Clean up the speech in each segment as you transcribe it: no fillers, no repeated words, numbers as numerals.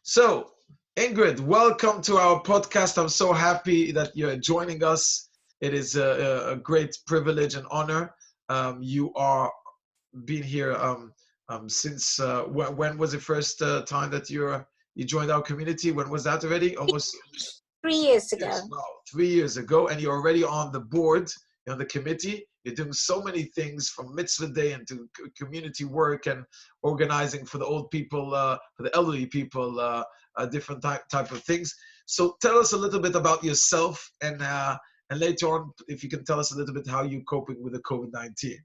So, Ingrid, welcome to our podcast. I'm so happy that you're joining us. It is a great privilege and honor. You are been here since when was the first time that you joined our community? When was that already? Almost 3 years ago. years. Wow, 3 years ago, and you're already on the board, on the committee. You're doing so many things from Mitzvah Day and to community work and organizing for the old people, for the elderly people, different type of things. So tell us a little bit about yourself, and later on, if you can tell us a little bit how you're coping with the COVID-19.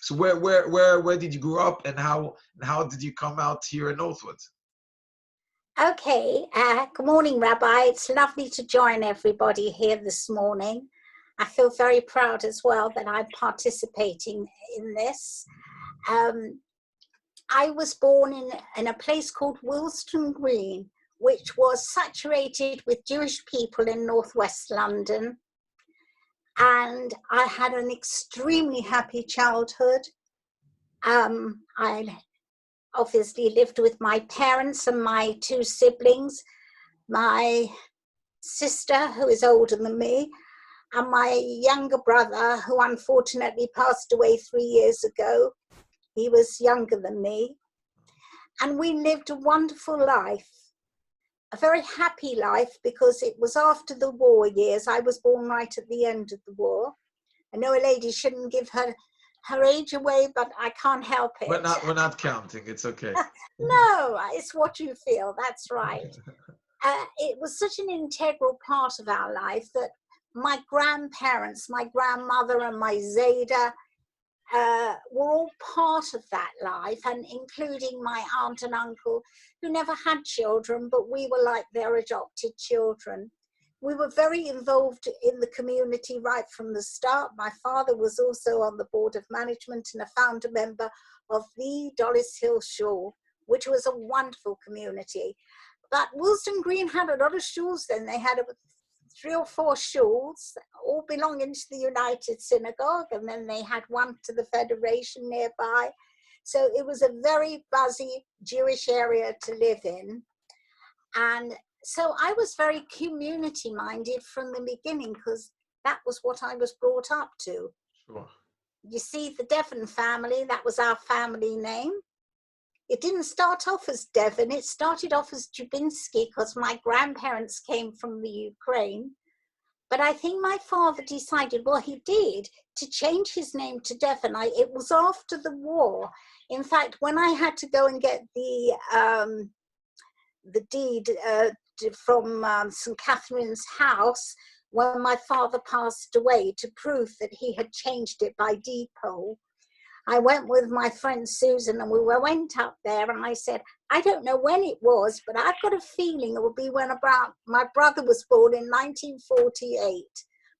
So where did you grow up, and how did you come out here in Northwood? Okay, good morning, Rabbi. It's lovely to join everybody here this morning. I feel very proud as well that I'm participating in this. I was born in a place called Willesden Green, which was saturated with Jewish people in northwest London. And I had an extremely happy childhood. I obviously lived with my parents and my two siblings, my sister, who is older than me, and my younger brother, who unfortunately passed away 3 years ago. He was younger than me. And we lived a wonderful life, a very happy life, because it was after the war years. I was born right at the end of the war. I know a lady shouldn't give her age away, but I can't help it. We're not counting. It's okay. No, it's what you feel. That's right. It was such an integral part of our life that my grandparents, my grandmother and my Zeta, were all part of that life, and including my aunt and uncle, who never had children, but we were like their adopted children. We were very involved in the community right from the start. My father was also on the board of management and a founder member of the Dollis Hill Shul, which was a wonderful community. But Willesden Green had a lot of shuls then. They had 3 or 4 shuls, all belonging to the United Synagogue, and then they had one to the Federation nearby. So it was a very buzzy Jewish area to live in. And so I was very community-minded from the beginning, because that was what I was brought up to. Sure. You see, the Devon family, that was our family name. It didn't start off as Devon, it started off as Jubinski, because my grandparents came from the Ukraine. But I think my father decided, well, he did, to change his name to Devon. It was after the war. In fact, when I had to go and get the deed from St. Catherine's House, when my father passed away, to prove that he had changed it by deed poll, I went with my friend Susan, and we went up there, and I said, I don't know when it was, but I've got a feeling it will be when about my brother was born in 1948.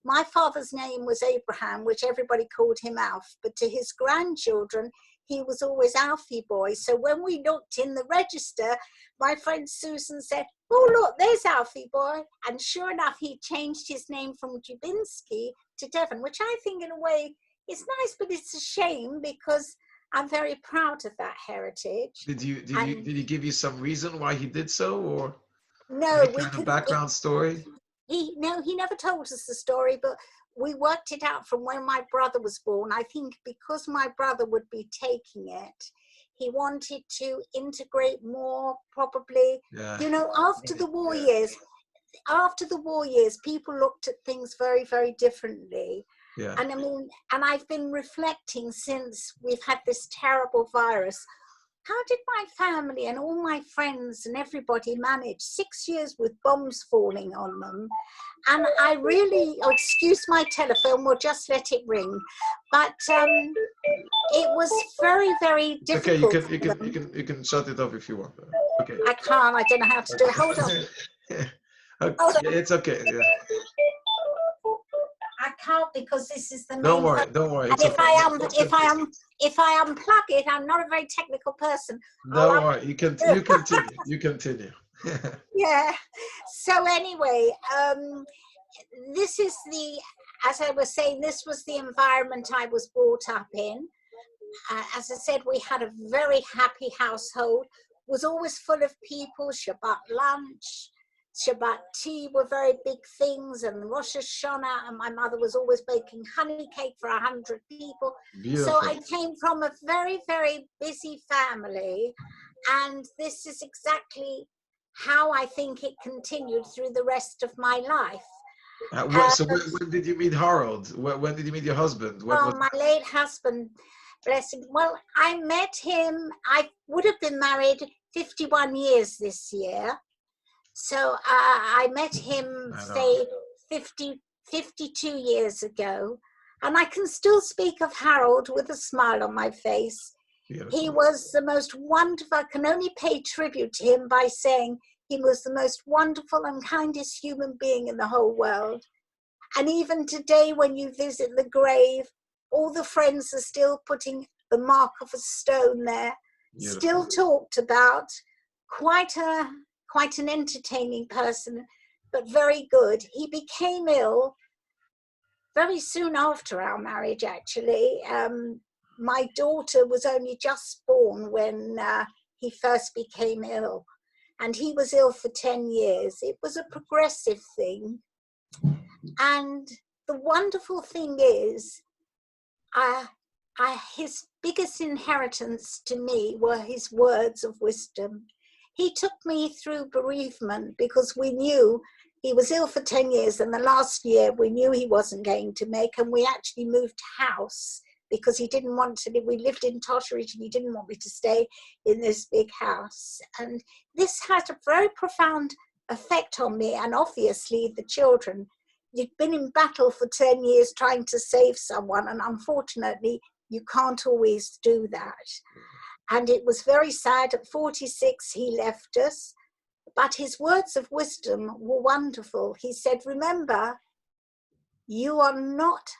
My father's name was Abraham, which everybody called him Alf, but to his grandchildren, he was always Alfie boy. So when we looked in the register, my friend Susan said, oh, look, there's Alfie boy. And sure enough, he changed his name from Jubinski to Devon, which I think in a way is nice, but it's a shame, because I'm very proud of that heritage. Did he give you some reason why he did so, or no, any kind of background story? He never told us the story, but we worked it out from when my brother was born. I think because my brother would be taking it, he wanted to integrate more, probably. Yeah. You know, after the war years, people looked at things very, very differently. Yeah. And I mean, and I've been reflecting since we've had this terrible virus. How did my family and all my friends and everybody manage 6 years with bombs falling on them? And I really, excuse my telephone, we'll just let it ring. But it was very, very difficult. Okay, you can shut it off if you want. Okay. I can't. I don't know how to do it. Hold on. Okay. Hold on. Yeah, it's okay. Yeah. I can't, because this is the main. Don't worry. And if I unplug it, I'm not a very technical person. Don't worry. You continue. Yeah. So anyway, this is as I was saying, this was the environment I was brought up in. As I said, we had a very happy household. was always full of people. Shabbat lunch, Shabbat tea were very big things, and Rosh Hashanah, and my mother was always baking honey cake for 100 people. So Beautiful. I came from a very, very busy family, and this is exactly how I think it continued through the rest of my life. So when did you meet Harold? When did you meet your husband? When was My late husband, bless him. Well, I met him, I would have been married 51 years this year. So I met him, say, 52 years ago. And I can still speak of Harold with a smile on my face. Beautiful. He was the most wonderful. I can only pay tribute to him by saying he was the most wonderful and kindest human being in the whole world. And even today, when you visit the grave, all the friends are still putting the mark of a stone there. Beautiful. Still talked about. Quite an entertaining person, but very good. He became ill very soon after our marriage, actually. My daughter was only just born when he first became ill, and he was ill for 10 years. It was a progressive thing. And the wonderful thing is, his biggest inheritance to me were his words of wisdom. He took me through bereavement because we knew he was ill for 10 years, and the last year we knew he wasn't going to make, and we actually moved house because he didn't want to live. We lived in Totteridge and he didn't want me to stay in this big house. And this had a very profound effect on me, and obviously the children. You've been in battle for 10 years trying to save someone, and unfortunately you can't always do that. And it was very sad. At 46, he left us. But his words of wisdom were wonderful. He said, remember, you are not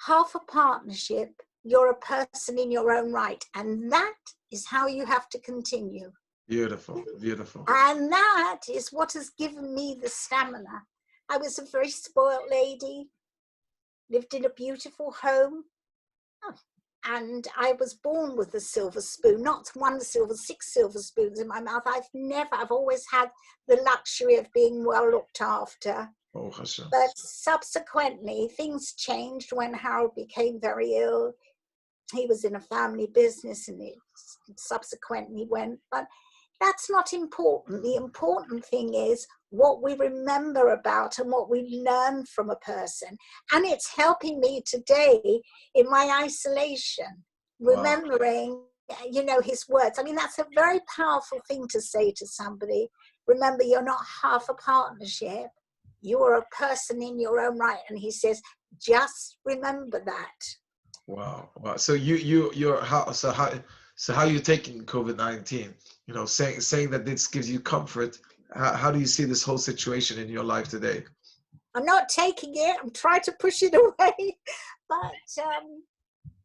half a partnership. You're a person in your own right. And that is how you have to continue. Beautiful, beautiful. And that is what has given me the stamina. I was a very spoiled lady, lived in a beautiful home. And I was born with a silver spoon, not one silver, 6 silver spoons in my mouth. I've always had the luxury of being well looked after. Oh, Hashem. But subsequently, things changed when Harold became very ill. He was in a family business and it subsequently went. But that's not important. The important thing is what we remember about and what we learn from a person. And it's helping me today in my isolation, remembering, his words. I mean, that's a very powerful thing to say to somebody. Remember, you're not half a partnership. You are a person in your own right. And he says, just remember that. Wow. So how are you taking COVID-19? Saying that this gives you comfort. How do you see this whole situation in your life today? I'm not taking it. I'm trying to push it away. But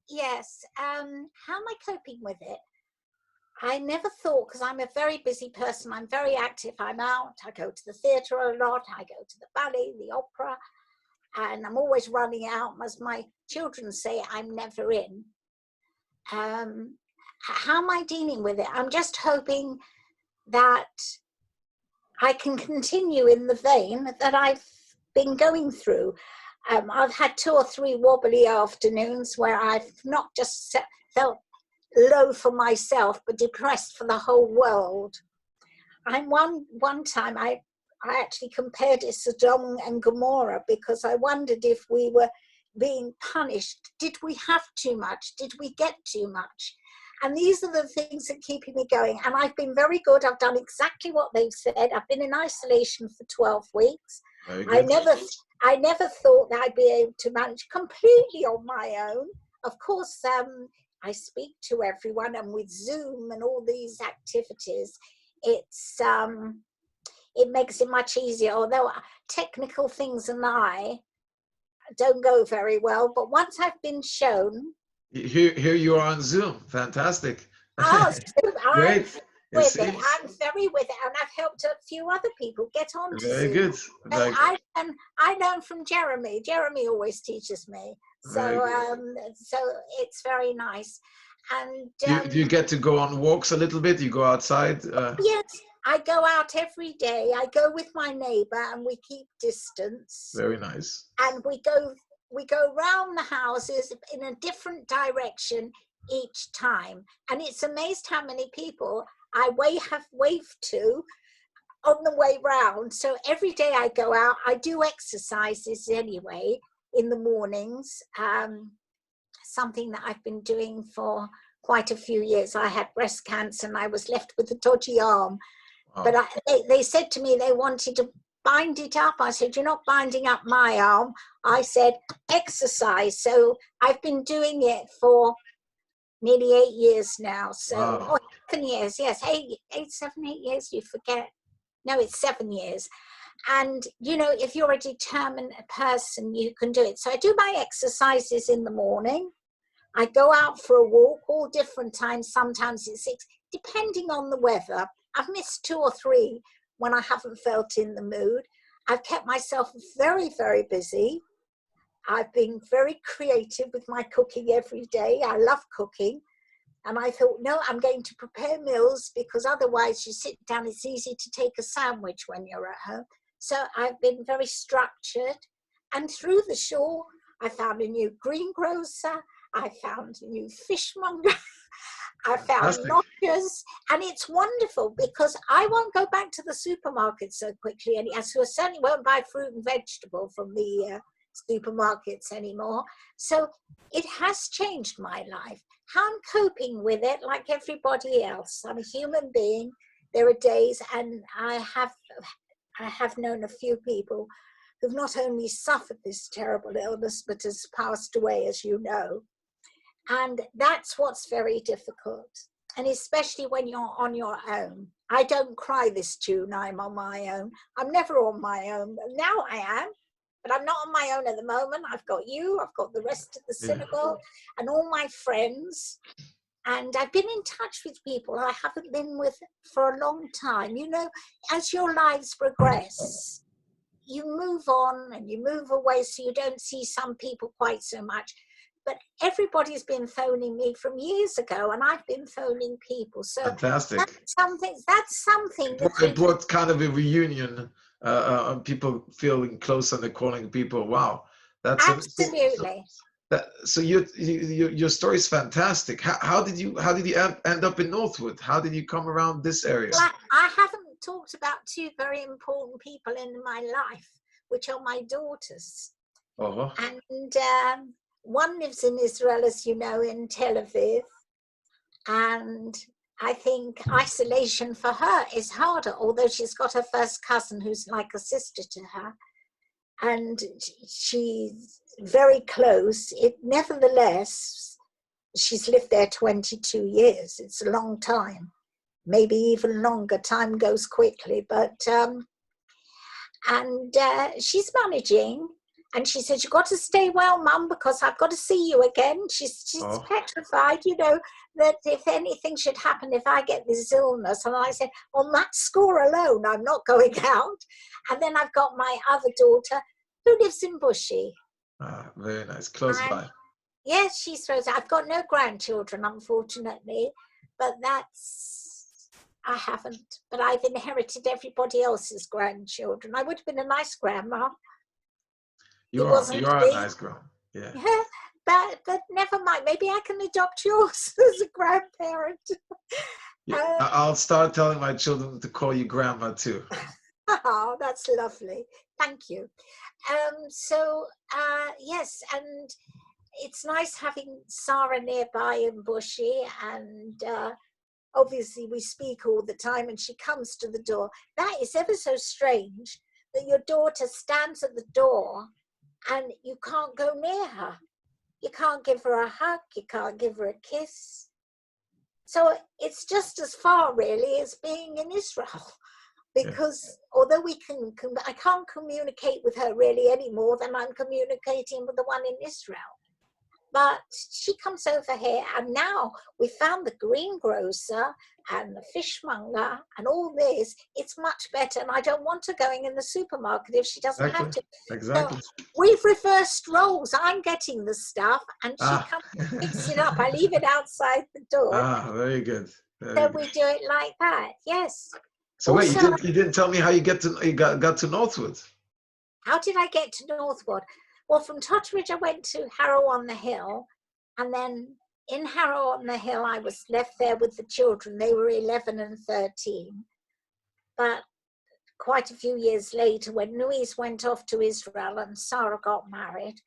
yes, how am I coping with it? I never thought, because I'm a very busy person. I'm very active. I'm out. I go to the theatre a lot. I go to the ballet, the opera. And I'm always running out. As my children say, I'm never in. How am I dealing with it? I'm just hoping that I can continue in the vein that I've been going through. I've had 2 or 3 wobbly afternoons where I've not just felt low for myself, but depressed for the whole world. One time I actually compared it to Sodom and Gomorrah because I wondered if we were being punished. Did we have too much? Did we get too much? And these are the things that keep me going. And I've been very good. I've done exactly what they've said. I've been in isolation for 12 weeks. I never thought that I'd be able to manage completely on my own. Of course, I speak to everyone, and with Zoom and all these activities, it makes it much easier. Although technical things and I don't go very well, but once I've been shown. Here you are on Zoom. Fantastic. Oh, Great. I'm very with it, and I've helped a few other people get on to Very Zoom. Good. Very good. I learn from Jeremy. Jeremy always teaches me. So so it's very nice. And Do you get to go on walks a little bit? You go outside? yes, I go out every day. I go with my neighbor and we keep distance. Very nice. And we go round the houses in a different direction each time. And it's amazed how many people I have waved to on the way round. So every day I go out, I do exercises anyway in the mornings. Something that I've been doing for quite a few years. I had breast cancer and I was left with a dodgy arm. Wow. But they said to me they wanted to bind it up. I said, you're not binding up my arm. I said, exercise. So I've been doing it for nearly 8 years now. So, Wow. or 7 years, yes, 7, 8 years, you forget. No, it's 7 years. And, you know, if you're a determined person, you can do it. So I do my exercises in the morning. I go out for a walk all different times. Sometimes it's 6, depending on the weather. I've missed 2 or 3 when I haven't felt in the mood. I've kept myself very, very busy. I've been very creative with my cooking every day. I love cooking. And I thought, no, I'm going to prepare meals because otherwise you sit down, it's easy to take a sandwich when you're at home. So I've been very structured. And through the shore, I found a new greengrocer. I found a new fishmonger. I found lodgers, and it's wonderful because I won't go back to the supermarket so quickly, and I certainly won't buy fruit and vegetable from the supermarkets anymore. So it has changed my life. How I'm coping with it, like everybody else. I'm a human being. There are days, and I have known a few people who've not only suffered this terrible illness, but has passed away, as you know. And that's what's very difficult. And especially when you're on your own. I don't cry this tune, I'm on my own. I'm never on my own. Now I am, but I'm not on my own at the moment. I've got you, I've got the rest of the synagogue and all my friends. And I've been in touch with people I haven't been with for a long time. You know, as your lives progress, you move on and you move away, so you don't see some people quite so much. But everybody's been phoning me from years ago, and I've been phoning people. So fantastic. That's something. It brought kind of a reunion. People feeling close and they're calling people. Wow, that's absolutely. So your story is fantastic. How did you end up in Northwood? How did you come around this area? Well, I haven't talked about 2 very important people in my life, which are my daughters. Uh-huh. And one lives in Israel, as you know, in Tel Aviv. And I think isolation for her is harder, although she's got her first cousin who's like a sister to her. And she's very close. Nevertheless, she's lived there 22 years. It's a long time, maybe even longer. Time goes quickly, but she's managing. And she said, you've got to stay well, Mum, because I've got to see you again. She's petrified, you know, that if anything should happen, if I get this illness. And I said, on that score alone, I'm not going out. And then I've got my other daughter who lives in Bushy. Ah, very nice. Close by. Yes, she's close. I've got no grandchildren, unfortunately, but I haven't. But I've inherited everybody else's grandchildren. I would have been a nice grandma. You are a nice girl. Yeah. But never mind. Maybe I can adopt yours as a grandparent. Yeah, I'll start telling my children to call you grandma too. Oh, that's lovely. Thank you. Yes, and it's nice having Sarah nearby in Bushy, and obviously we speak all the time, and she comes to the door. That is ever so strange that your daughter stands at the door and you can't go near her. You can't give her a hug. You can't give her a kiss. So it's just as far, really, as being in Israel. Because although I can't communicate with her really any more than I'm communicating with the one in Israel. But she comes over here, and now we found the greengrocer and the fishmonger and all this. It's much better, and I don't want her going in the supermarket if she doesn't have to. Exactly. So we've reversed roles. I'm getting the stuff, and she Ah. comes and picks it up. I leave it outside the door. Ah, very good. So Very we good. do it like that. Yes. So wait, Also, you didn't tell me how you got to Northwood. how did I get to Northwood? Well, from Totteridge, I went to Harrow on the Hill, and then in Harrow on the Hill, I was left there with the children. They were 11 and 13. But quite a few years later, when NUS went off to Israel and Sarah got married,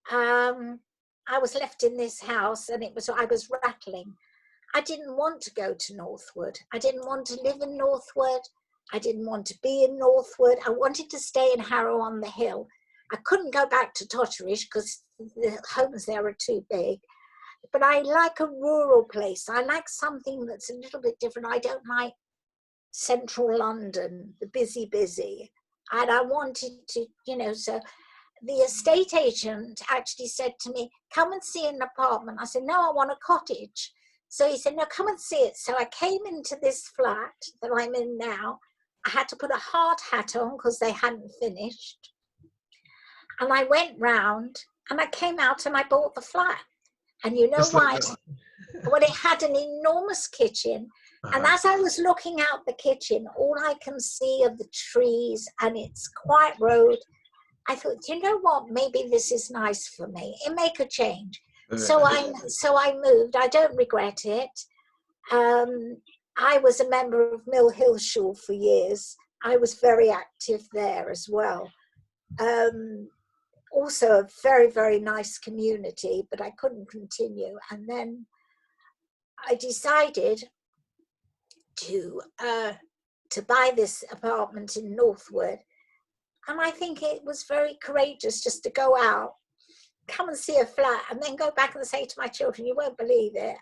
I was left in this house, and I was rattling. I didn't want to go to Northwood. I didn't want to live in Northwood. I didn't want to be in Northwood. I wanted to stay in Harrow on the Hill. I couldn't go back to Totteridge because the homes there are too big. But I like a rural place. I like something that's a little bit different. I don't like central London, the busy. And I wanted to, so the estate agent actually said to me, come and see an apartment. I said, no, I want a cottage. So he said, no, come and see it. So I came into this flat that I'm in now. I had to put a hard hat on because they hadn't finished. And I went round and I came out and I bought the flat. And you know Just why? like that. Well, it had an enormous kitchen. And as I was looking out the kitchen, all I can see are the trees and it's quiet road. I thought, you know what? Maybe this is nice for me. It make a change. So I moved. I don't regret it. I was a member of Mill Hill Shul for years. I was very active there as well. Also a very, very nice community, but I couldn't continue. And then I decided to buy this apartment in Northwood. And I think it was very courageous just to go out, come and see a flat, and then go back and say to my children, you won't believe it,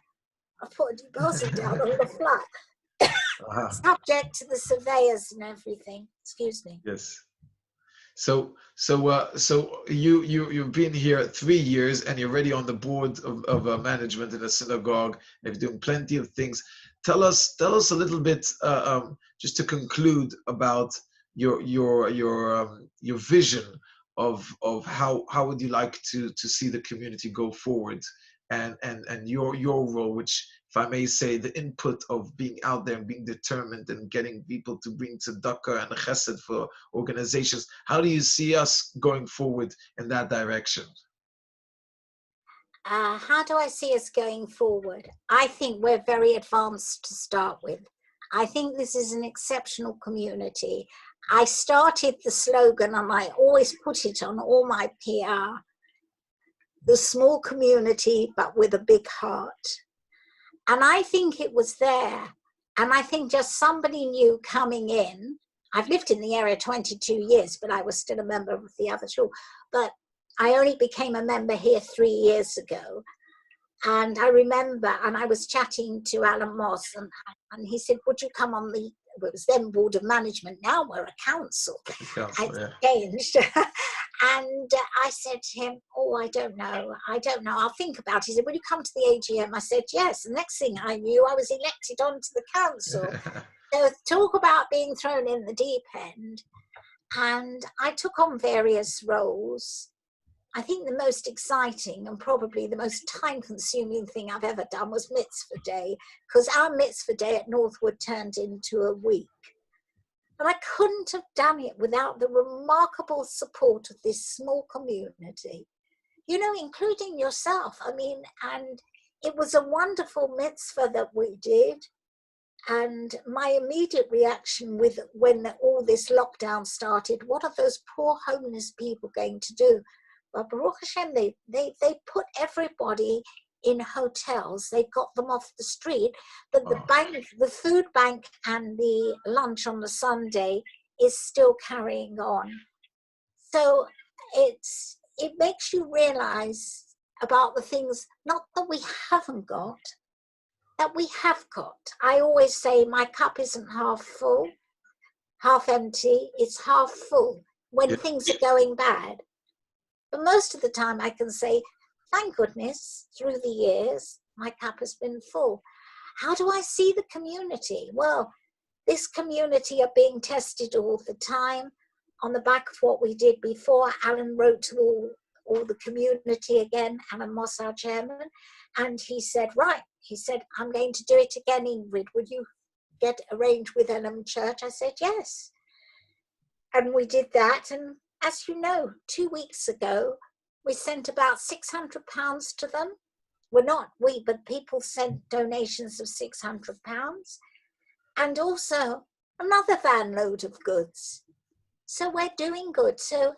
I put a deposit down on the flat, subject to the surveyors and everything. Excuse me. Yes. So you've been here 3 years and you're already on the board of management in a synagogue. You're doing plenty of things. Tell us a little bit, just to conclude, about your vision of how would you like to see the community go forward, and your role, which, if I may say, the input of being out there and being determined and getting people to bring tzedakah and chesed for organizations. How do you see us going forward in that direction? How do I see us going forward? I think we're very advanced to start with. I think this is an exceptional community. I started the slogan, and I always put it on all my PR, the small community, but with a big heart. And I think it was there. And I think just somebody new coming in. I've lived in the area 22 years, but I was still a member of the other shul. But I only became a member here 3 years ago. And I remember, and I was chatting to Alan Moss, and he said, would you come on the, it was then Board of Management, now we're a council. Yeah. Changed. And I said to him, oh, I don't know, I'll think about it. He said, will you come to the AGM? I said, yes. The next thing I knew, I was elected onto the council. So talk about being thrown in the deep end. And I took on various roles. I think the most exciting and probably the most time-consuming thing I've ever done was Mitzvah Day, because our Mitzvah Day at Northwood turned into a week. And I couldn't have done it without the remarkable support of this small community, including yourself. I mean, and it was a wonderful mitzvah that we did. And my immediate reaction when all this lockdown started, what are those poor homeless people going to do? But Baruch Hashem, they put everybody in hotels. They got them off the street. But the bank, the food bank, and the lunch on the Sunday is still carrying on. So it makes you realize about the things, not that we haven't got, that we have got. I always say my cup isn't half full, half empty, it's half full when things are going bad. But most of the time I can say thank goodness, through the years, my cup has been full. How do I see the community? Well, this community are being tested all the time. On the back of what we did before, Alan wrote to all the community again, Alan Moss, our chairman, and he said, right, he said, I'm going to do it again, Ingrid. Would you get arranged with Elm Church? I said, yes. And we did that. And as you know, 2 weeks ago, we sent about £600 to them. Well, not we, but people sent donations of £600. And also another van load of goods. So we're doing good. So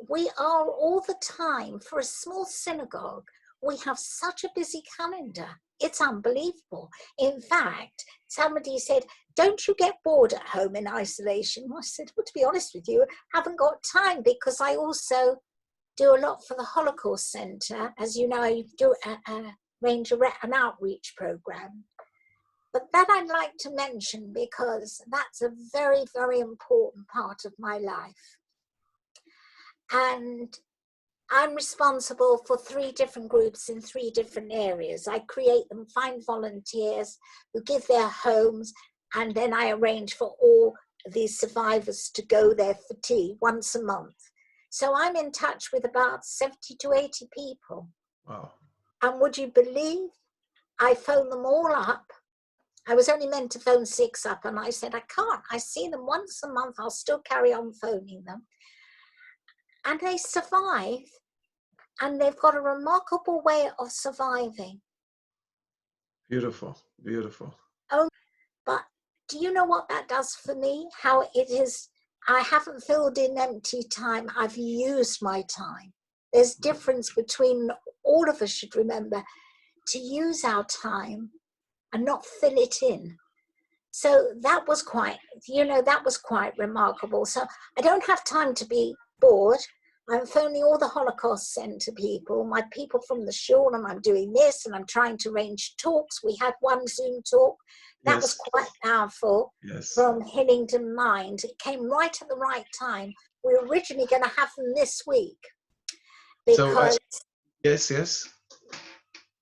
we are all the time, for a small synagogue, we have such a busy calendar. It's unbelievable. In fact, somebody said, don't you get bored at home in isolation? I said, well, to be honest with you, I haven't got time because I also do a lot for the Holocaust Centre. As you know, I do arrange an outreach program. But that I'd like to mention because that's a very, very important part of my life. And I'm responsible for 3 different groups in 3 different areas. I create them, find volunteers who give their homes, and then I arrange for all these survivors to go there for tea once a month. So I'm in touch with about 70 to 80 people. Wow. And would you believe, I phone them all up. I was only meant to phone 6 up, and I said, I can't. I see them once a month. I'll still carry on phoning them. And they survive, and they've got a remarkable way of surviving. Beautiful, beautiful. Oh, but do you know what that does for me? How it is, I haven't filled in empty time. I've used my time. There's difference between, all of us should remember, to use our time and not fill it in. So that was quite, that was quite remarkable. So I don't have time to be bored. I'm phoning all the Holocaust Centre people, my people from the shul, and I'm doing this, and I'm trying to arrange talks. We had one Zoom talk. That was quite powerful, from Hillingdon Mind. It came right at the right time. We were originally going to have them this week. Because, yes.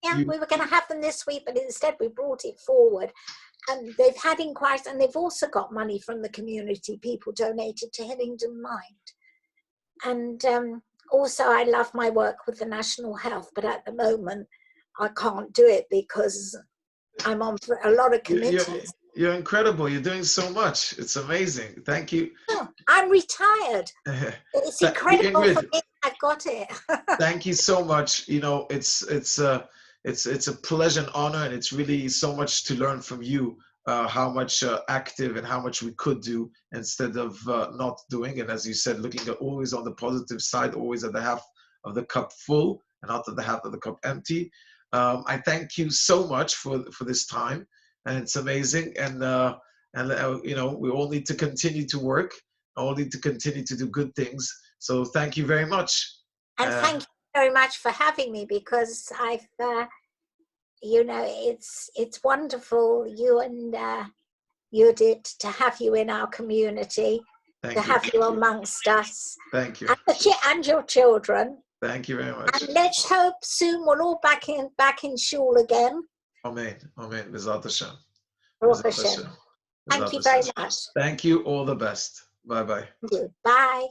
Yeah, we were going to have them this week, but instead we brought it forward. And they've had inquiries, and they've also got money from the community. People donated to Hillingdon Mind. And also I love my work with the National Health, but at the moment I can't do it because I'm on a lot of committees. You're incredible. You're doing so much. It's amazing. Thank you. Oh, I'm retired. It's incredible for me. I've got it. Thank you so much. It's a pleasure and honor, and it's really so much to learn from you. How much active and how much we could do instead of not doing. And as you said, looking at always on the positive side, always at the half of the cup full and not at the half of the cup empty. I thank you so much for this time, and it's amazing. And we all need to continue to work. All need to continue to do good things. So thank you very much. And thank you very much for having me, because I've. It's wonderful, you and Judith, to have you in our community, have you amongst us. Thank you. And your children. Thank you very much. And let's hope soon we're all back in shul again. Amen. Amen. B'ezrat Hashem. Thank you very much. Thank you. All the best. Bye-bye. Bye.